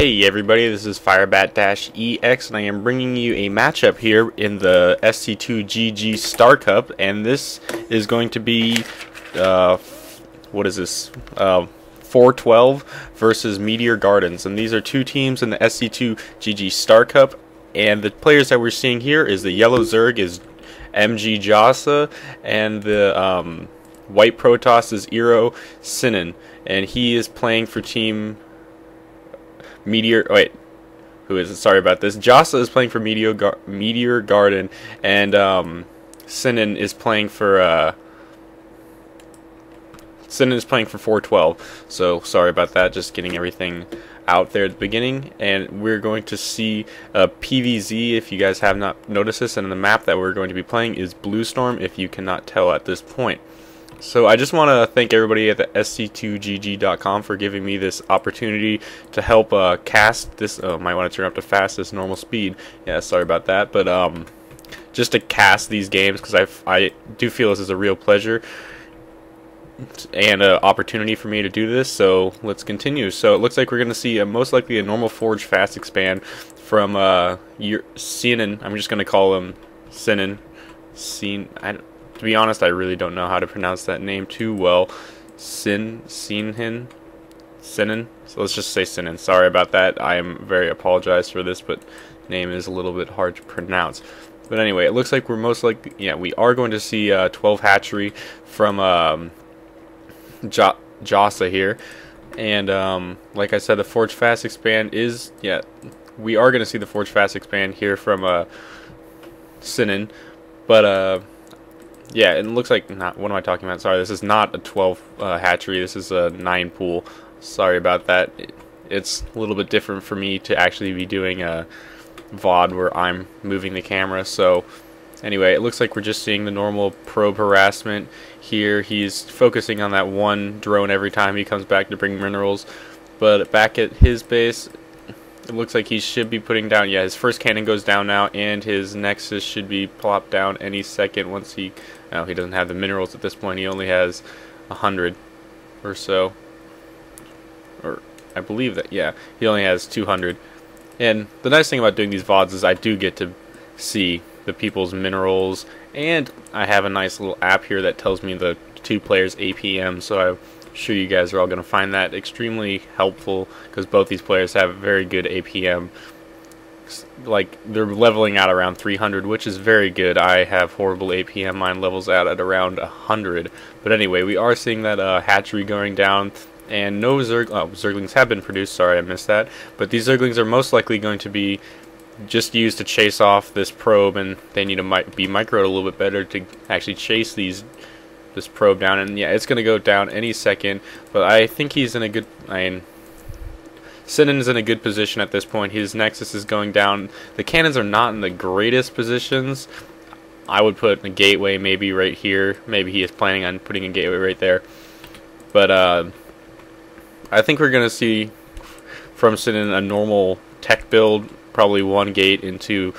Hey everybody, this is Firebat-EX, and I am bringing you a matchup here in the SC2 GG Star Cup, and this is going to be, what is this, 412 versus Meteor Gardens, and these are two teams in the SC2 GG Star Cup, and the players that we're seeing here is the yellow Zerg is MG Jasa, and the white Protoss is Eero Sinan, and he is playing for team Meteor. Wait, who is it? Sorry about this. Jasa is playing for Meteor Garden, and Sinan is playing for 412. So sorry about that. Just getting everything out there at the beginning, and we're going to see PVZ. If you guys have not noticed this, and the map that we're going to be playing is Blue Storm. If you cannot tell at this point. So I just want to thank everybody at the SC2GG.com for giving me this opportunity to help cast this. Might want to turn up to fastest normal speed. Yeah, sorry about that. But just to cast these games, because I do feel this is a real pleasure and an opportunity for me to do this. So let's continue. So it looks like we're going to see most likely a normal Forge Fast Expand from Sinan. I'm just going to call him Sinan. To be honest, I really don't know how to pronounce that name too well. Sinan. So let's just say Sinan. Sorry about that. I am very apologize for this, but name is a little bit hard to pronounce. But anyway, it looks like we're most likely, yeah, we are going to see 12 hatchery from Jasa here, and like I said, the Forge Fast Expand is, yeah, we are going to see the Forge Fast Expand here from Sinan, but yeah, it looks like not. What am I talking about? Sorry, this is not a 12 hatchery. This is a 9 pool. Sorry about that. It's a little bit different for me to actually be doing a VOD where I'm moving the camera. So anyway, it looks like we're just seeing the normal probe harassment here. He's focusing on that one drone every time he comes back to bring minerals. But back at his base, it looks like he should be putting down, yeah, his first cannon goes down now, and his Nexus should be plopped down any second once he, no, he doesn't have the minerals at this point. He only has 100 or so, or I believe that, yeah, he only has 200. And the nice thing about doing these VODs is I do get to see the people's minerals, and I have a nice little app here that tells me the two players' APM, so I'm sure you guys are all going to find that extremely helpful, because both these players have very good APM. Like, they're leveling out around 300, which is very good. I have horrible APM. Mine levels out at around 100. But anyway, we are seeing that hatchery going down, and no Zerglings have been produced. Sorry, I missed that. But these Zerglings are most likely going to be just used to chase off this probe, and they need to be microed a little bit better to actually chase this probe down. And yeah, it's going to go down any second, but I think he's in a good, Sinan's in a good position at this point. His Nexus is going down. The cannons are not in the greatest positions. I would put a gateway maybe right here. Maybe he is planning on putting a gateway right there. But I think we're going to see from Sinan a normal tech build, probably one gate into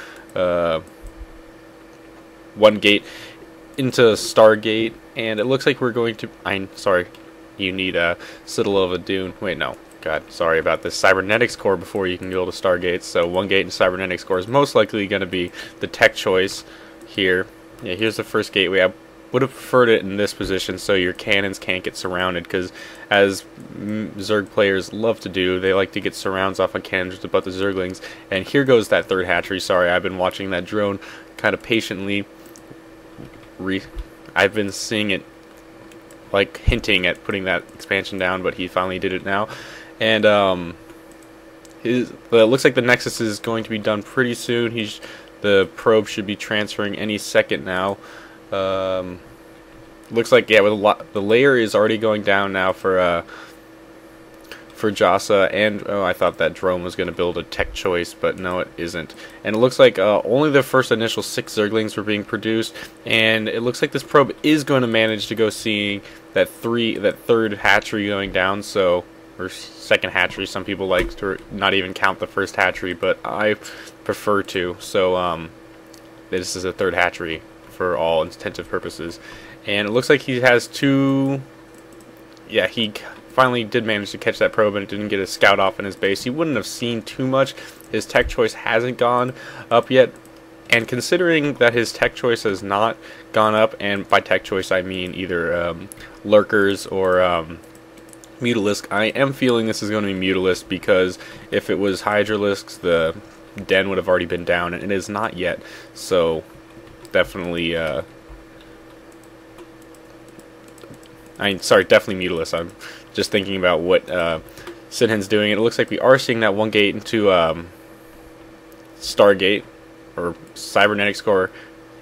Stargate, and it looks like we're going to, sorry, you need a Citadel of a Dune. Wait, no. God, sorry about this. Cybernetics core before you can go to Stargate. So one gate in Cybernetics core is most likely going to be the tech choice here. Yeah, here's the first gateway. I would have preferred it in this position so your cannons can't get surrounded, because as Zerg players love to do, they like to get surrounds off of cannons about the Zerglings. And here goes that third hatchery. Sorry, I've been watching that drone kind of patiently. I've been seeing it, like, hinting at putting that expansion down, but he finally did it now. And it looks like the Nexus is going to be done pretty soon. The probe should be transferring any second now. Looks like, yeah, the layer is already going down now for Jasa, and I thought that drone was going to build a tech choice, but no, it isn't. And it looks like only the first initial 6 Zerglings were being produced, and it looks like this probe is going to manage to go see that third hatchery going down, so, or second hatchery. Some people like to not even count the first hatchery, but I prefer to. So this is a third hatchery for all intents and purposes, and it looks like he has 2. Yeah, he finally did manage to catch that probe and it didn't get a scout off in his base, he wouldn't have seen too much. His tech choice hasn't gone up yet, and considering that his tech choice has not gone up, and by tech choice I mean either lurkers or Mutalisk, I am feeling this is going to be Mutalisk, because if it was Hydralisks, the den would have already been down, and it is not yet. So definitely definitely Mutalisk. I'm just thinking about what Sinhen's doing. It looks like we are seeing that one gate into Stargate, or Cybernetics Core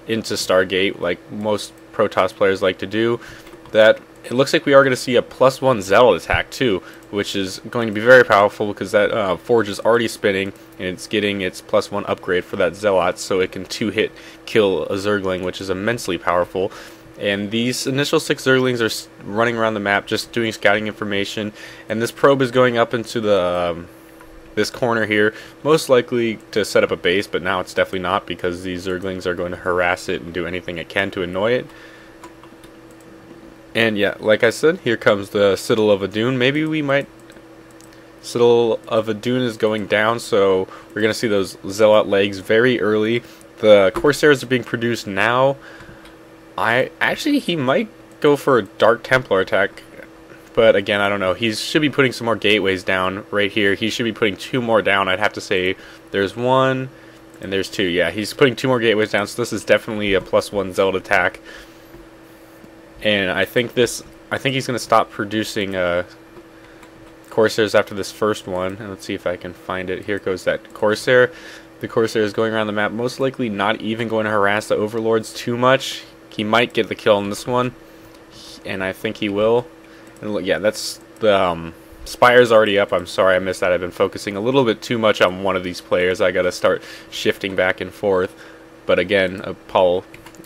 into Stargate, like most Protoss players like to do. That it looks like we are going to see a +1 Zealot attack too, which is going to be very powerful, because that Forge is already spinning and it's getting its +1 upgrade for that Zealot, so it can 2-hit kill a Zergling, which is immensely powerful. And these initial 6 Zerglings are running around the map just doing scouting information, and this probe is going up into the this corner here, most likely to set up a base, but now it's definitely not, because these Zerglings are going to harass it and do anything it can to annoy it. And yeah, like I said, here comes the Citadel of Adun. Maybe we might... Citadel of Adun is going down, so we're going to see those Zealot legs very early. The Corsairs are being produced now. He might go for a Dark Templar attack, but again, I don't know. He should be putting some more gateways down right here. He should be putting 2 more down. I'd have to say there's 1 and there's 2. Yeah, he's putting 2 more gateways down, so this is definitely a +1 Zealot attack. And I think he's going to stop producing Corsairs after this first one. And let's see if I can find it. Here goes that Corsair. The Corsair is going around the map, most likely not even going to harass the Overlords too much. He might get the kill on this one, and I think he will. And look, yeah, that's the Spire's already up. I'm sorry I missed that. I've been focusing a little bit too much on one of these players. I got to start shifting back and forth. But again,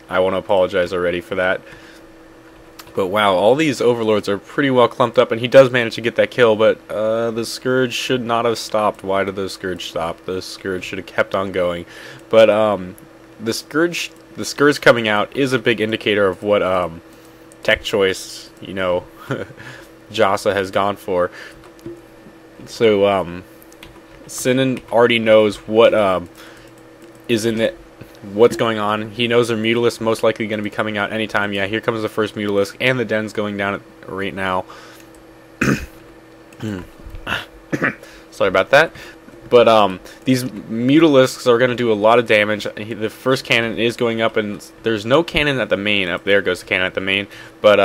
I want to apologize already for that. But wow, all these Overlords are pretty well clumped up, and he does manage to get that kill, but the Scourge should not have stopped. Why did the Scourge stop? The Scourge should have kept on going. But the Scourge coming out is a big indicator of what tech choice, Jasa has gone for. So Sinan already knows what is in it. What's going on. He knows their Mutalisk most likely going to be coming out anytime. Yeah, here comes the first Mutalisk, and the den's going down right now. Sorry about that. But these Mutalisks are going to do a lot of damage. The first cannon is going up, and there's no cannon at the main. Up there goes the cannon at the main. But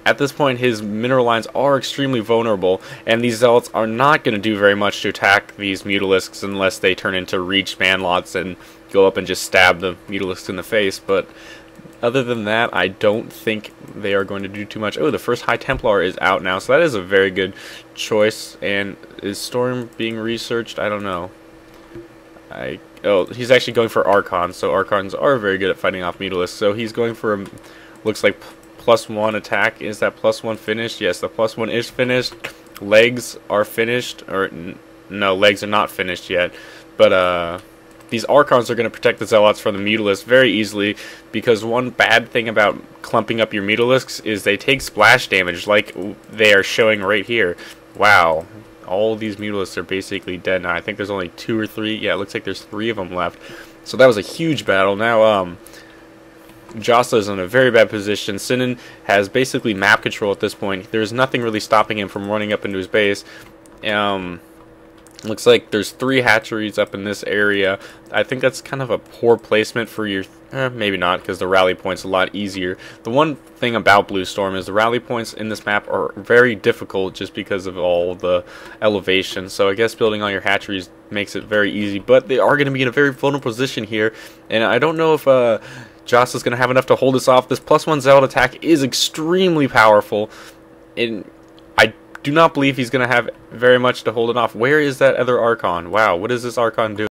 at this point, his mineral lines are extremely vulnerable, and these Zealots are not going to do very much to attack these Mutalisks unless they turn into Reach Manlots and go up and just stab the Mutalisks in the face. But other than that, I don't think they are going to do too much. Oh, the first High Templar is out now, so that is a very good choice. And is Storm being researched? I don't know. Oh, he's actually going for Archons, so Archons are very good at fighting off Mutalisks. So he's going for a, looks like +1 attack. Is that +1 finished? Yes, the +1 is finished. Legs are finished, or no, legs are not finished yet. But these Archons are going to protect the Zealots from the Mutalisks very easily, because one bad thing about clumping up your Mutalisks is they take splash damage, like they are showing right here. Wow, all these Mutalisks are basically dead now. I think there's only 2 or 3. Yeah, it looks like there's 3 of them left. So that was a huge battle. Now, Jasa is in a very bad position. Sinan has basically map control at this point. There's nothing really stopping him from running up into his base. Looks like there's 3 hatcheries up in this area. I think that's kind of a poor placement for your... maybe not, because the rally point's a lot easier. The one thing about Blue Storm is the rally points in this map are very difficult just because of all the elevation. So I guess building all your hatcheries makes it very easy. But they are going to be in a very vulnerable position here. And I don't know if Jasa's going to have enough to hold this off. This +1 Zealot attack is extremely powerful. And I do not believe he's going to have very much to hold it off. Where is that other Archon? Wow, what is this Archon doing?